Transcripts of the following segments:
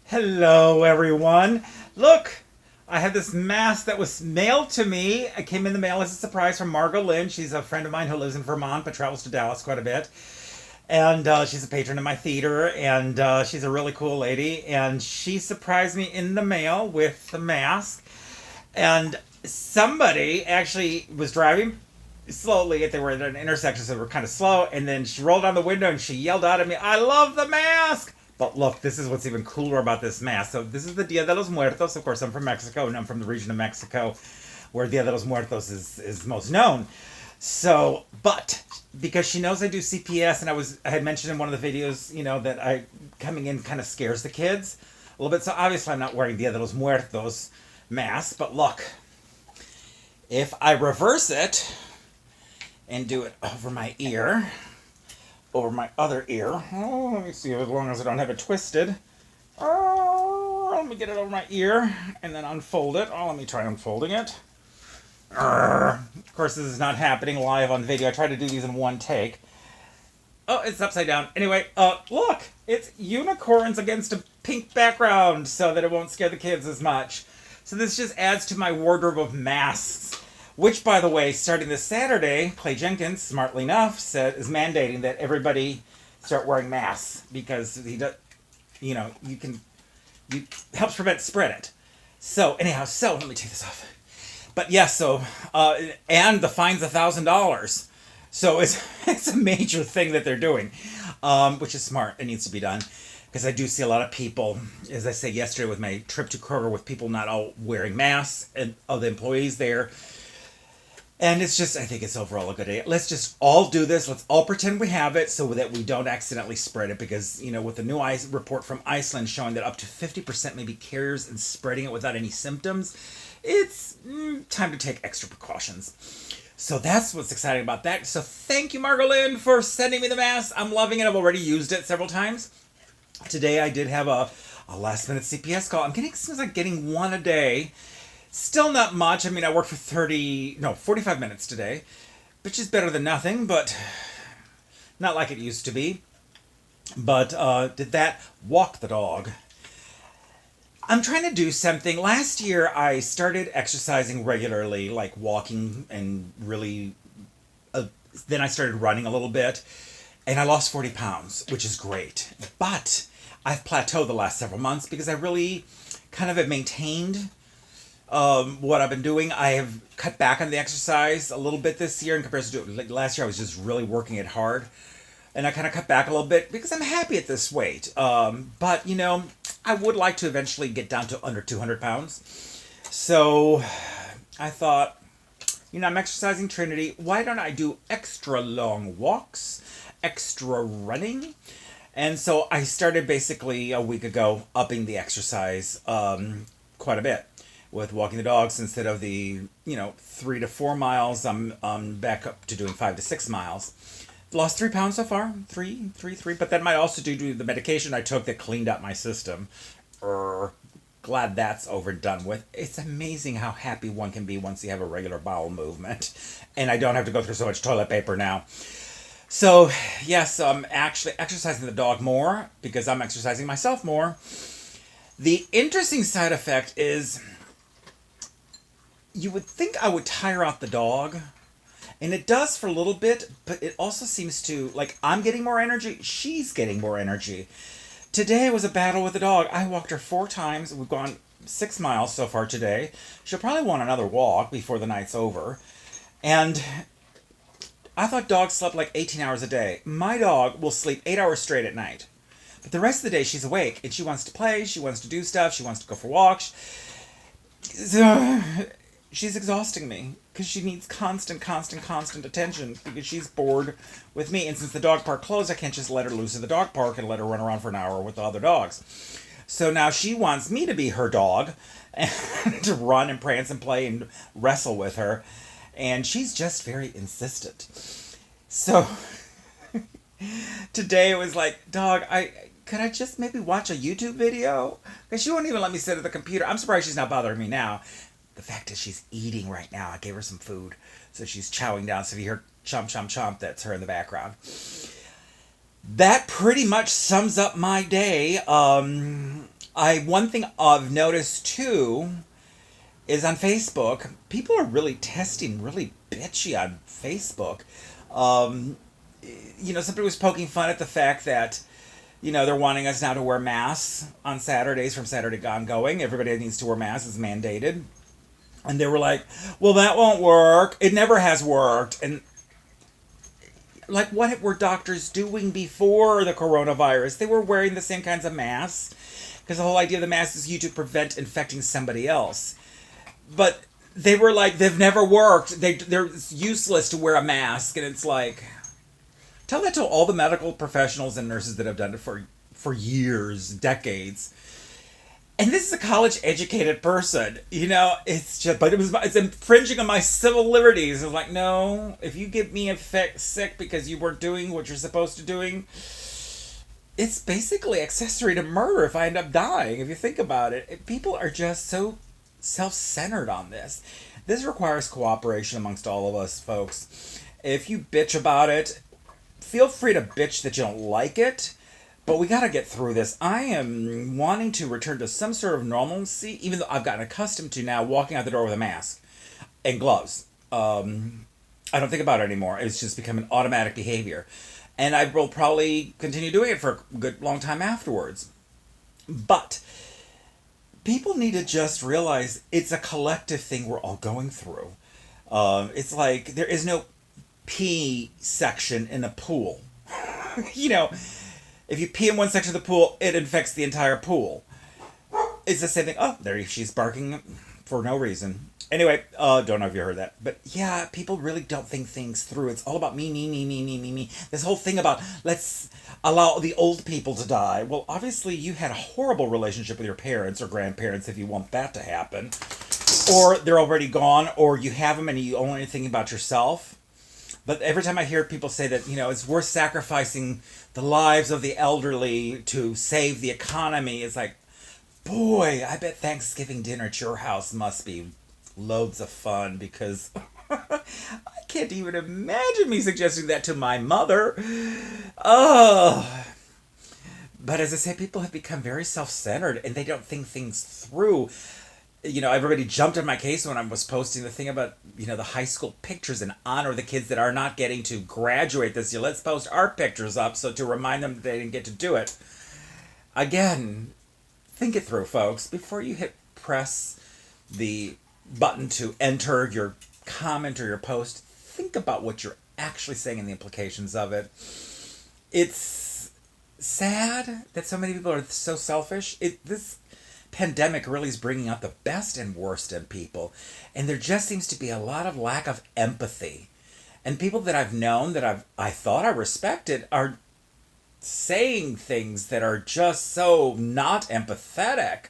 Hello, everyone. Look, I have this mask that was mailed to me. It came in the mail as a surprise from Margot Lynn. She's a friend of mine who lives in Vermont but travels to Dallas quite a bit. And she's a patron of my theater, and she's a really cool lady. And she surprised me in the mail with the mask. And somebody actually was driving slowly. They were at an intersection, so they were kind of slow. And then she rolled down the window and she yelled out at me, "I love the mask!" But look, this is what's even cooler about this mask. So this is the Dia de los Muertos. Of course, I'm from Mexico, and I'm from the region of Mexico where Dia de los Muertos is most known. So, but because she knows I do CPS, and I had mentioned in one of the videos, that I coming in kind of scares the kids a little bit. So obviously, I'm not wearing Dia de los Muertos mask. But look, if I reverse it and do it over my ear, over my other ear. Oh, let me see, as long as I don't have it twisted. Oh, let me get it over my ear and then unfold it. Oh, let me try unfolding it. Of course, this is not happening live on video. I try to do these in one take. Oh, it's upside down. Anyway, look, it's unicorns against a pink background so that it won't scare the kids as much. So this just adds to my wardrobe of masks. Which, by the way, starting this Saturday, Clay Jenkins, smartly enough, is mandating that everybody start wearing masks because he does, you helps prevent spread it. So anyhow, let me take this off. But yeah, and the fine's $1,000. So it's a major thing that they're doing, which is smart. It needs to be done because I do see a lot of people, as I said yesterday with my trip to Kroger, with people not all wearing masks and other employees there. And it's just, I think it's overall a good idea. Let's just all do this. Let's all pretend we have it so that we don't accidentally spread it. Because, with the new report from Iceland showing that up to 50% may be carriers and spreading it without any symptoms, it's time to take extra precautions. So that's what's exciting about that. So thank you, Margot Lynn, for sending me the mask. I'm loving it. I've already used it several times. Today I did have a last minute CPS call. It seems like getting one a day. Still not much. I mean, I worked for 45 minutes today, which is better than nothing, but not like it used to be. But did that, walk the dog. I'm trying to do something. Last year, I started exercising regularly, like walking and really, then I started running a little bit, and I lost 40 pounds, which is great. But I've plateaued the last several months because I really kind of have maintained what I've been doing. I have cut back on the exercise a little bit this year in comparison to last year. I was just really working it hard, and I kind of cut back a little bit because I'm happy at this weight. But I would like to eventually get down to under 200 pounds. So I thought, I'm exercising Trinity. Why don't I do extra long walks, extra running? And so I started basically a week ago upping the exercise quite a bit, with walking the dogs. Instead of the 3 to 4 miles, I'm back up to doing 5 to 6 miles. Lost 3 pounds so far, three. But that might also due to the medication I took that cleaned up my system. Glad that's over and done with. It's amazing how happy one can be once you have a regular bowel movement, and I don't have to go through so much toilet paper now. So yes, I'm actually exercising the dog more because I'm exercising myself more. The interesting side effect is, you would think I would tire out the dog, and it does for a little bit, but it also seems to, like, I'm getting more energy, she's getting more energy. Today was a battle with the dog. I walked her 4 times. We've gone 6 miles so far today. She'll probably want another walk before the night's over. And I thought dogs slept like 18 hours a day. My dog will sleep 8 hours straight at night. But the rest of the day she's awake, and she wants to play, she wants to do stuff, she wants to go for walks. She's exhausting me because she needs constant attention because she's bored with me. And since the dog park closed, I can't just let her loose at the dog park and let her run around for an hour with the other dogs. So now she wants me to be her dog and to run and prance and play and wrestle with her. And she's just very insistent. So today it was like, dog, could I just maybe watch a YouTube video? Because she won't even let me sit at the computer. I'm surprised she's not bothering me now. The fact is she's eating right now. I gave her some food. So she's chowing down. So if you hear chomp, chomp, chomp, that's her in the background. That pretty much sums up my day. I one thing I've noticed too is on Facebook, people are really testing really bitchy on Facebook. Um, Somebody was poking fun at the fact that they're wanting us now to wear masks on Saturdays from Saturday Gone Going. Everybody needs to wear masks; it's mandated. And they were like, "Well, that won't work. It never has worked." And like, what were doctors doing before the coronavirus? They were wearing the same kinds of masks because the whole idea of the mask is you to prevent infecting somebody else. But they were like, they've never worked. They're useless to wear a mask, and it's like, tell that to all the medical professionals and nurses that have done it for years, decades. And this is a college educated person, it's just, but it's infringing on my civil liberties. It's like, no, if you get me sick because you weren't doing what you're supposed to doing, it's basically accessory to murder if I end up dying. If you think about it, people are just so self-centered on this. This requires cooperation amongst all of us, folks. If you bitch about it, feel free to bitch that you don't like it, but we got to get through this. I am wanting to return to some sort of normalcy, even though I've gotten accustomed to now walking out the door with a mask and gloves. I don't think about it anymore. It's just become an automatic behavior. And I will probably continue doing it for a good long time afterwards. But people need to just realize it's a collective thing we're all going through. It's like there is no pee section in a pool. you know, if you pee in one section of the pool, it infects the entire pool. It's the same thing. Oh, there she's barking for no reason. Anyway, don't know if you heard that. But yeah, people really don't think things through. It's all about me, me, me, me, me, me, me. This whole thing about let's allow the old people to die. Well, obviously you had a horrible relationship with your parents or grandparents if you want that to happen. Or they're already gone, or you have them and you only think about yourself. But every time I hear people say that, it's worth sacrificing the lives of the elderly to save the economy, it's like, boy, I bet Thanksgiving dinner at your house must be loads of fun because I can't even imagine me suggesting that to my mother. Oh. But as I say, people have become very self-centered and they don't think things through. Everybody jumped on my case when I was posting the thing about, the high school pictures in honor of the kids that are not getting to graduate this year. Let's post our pictures up so to remind them that they didn't get to do it. Again, think it through, folks. Before you hit press the button to enter your comment or your post, think about what you're actually saying and the implications of it. It's sad that so many people are so selfish. This pandemic really is bringing out the best and worst in people, and there just seems to be a lot of lack of empathy. And people that I've known that I thought I respected are saying things that are just so not empathetic.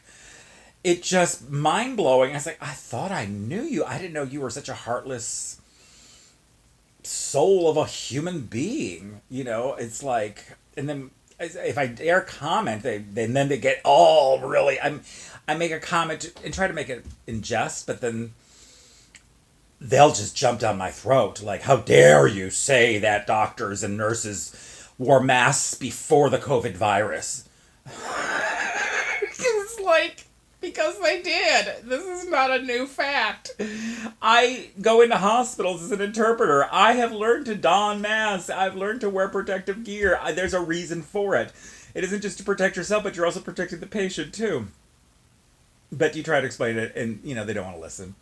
It's just mind-blowing. I was like, I thought I knew you. I didn't know you were such a heartless soul of a human being. It's like, and then if I dare comment, then they get all really. I make a comment and try to make it in jest, but then they'll just jump down my throat. Like, how dare you say that doctors and nurses wore masks before the COVID virus? It's like, because they did. This is not a new fact. I go into hospitals as an interpreter. I have learned to don masks. I've learned to wear protective gear. There's a reason for it. It isn't just to protect yourself, but you're also protecting the patient too. But you try to explain it and, they don't want to listen.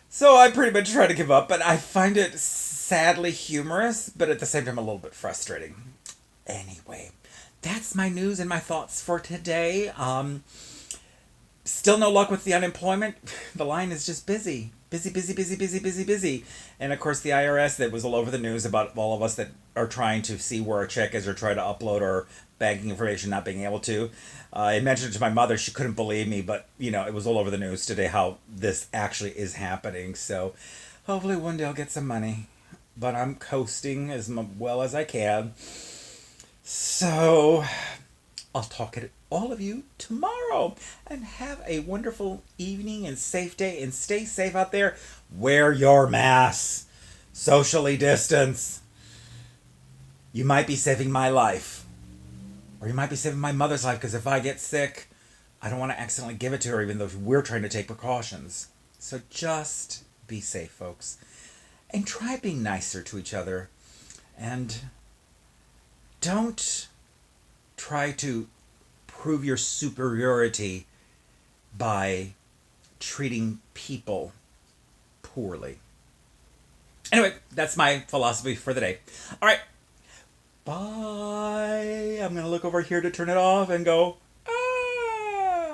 So I pretty much try to give up, but I find it sadly humorous, but at the same time a little bit frustrating. Anyway, that's my news and my thoughts for today. Still no luck with the unemployment. The line is just busy. Busy, busy, busy, busy, busy, busy. And of course the IRS that was all over the news about all of us that are trying to see where our check is or try to upload our banking information not being able to. I mentioned it to my mother. She couldn't believe me, but it was all over the news today how this actually is happening. So hopefully one day I'll get some money. But I'm coasting as well as I can. So I'll talk to all of you tomorrow and have a wonderful evening and safe day and stay safe out there. Wear your masks. Socially distance. You might be saving my life. Or you might be saving my mother's life, because if I get sick, I don't want to accidentally give it to her, even though we're trying to take precautions. So just be safe, folks. And try being nicer to each other. And don't try to prove your superiority by treating people poorly. Anyway, that's my philosophy for the day. All right. Bye. I'm going to look over here to turn it off and go,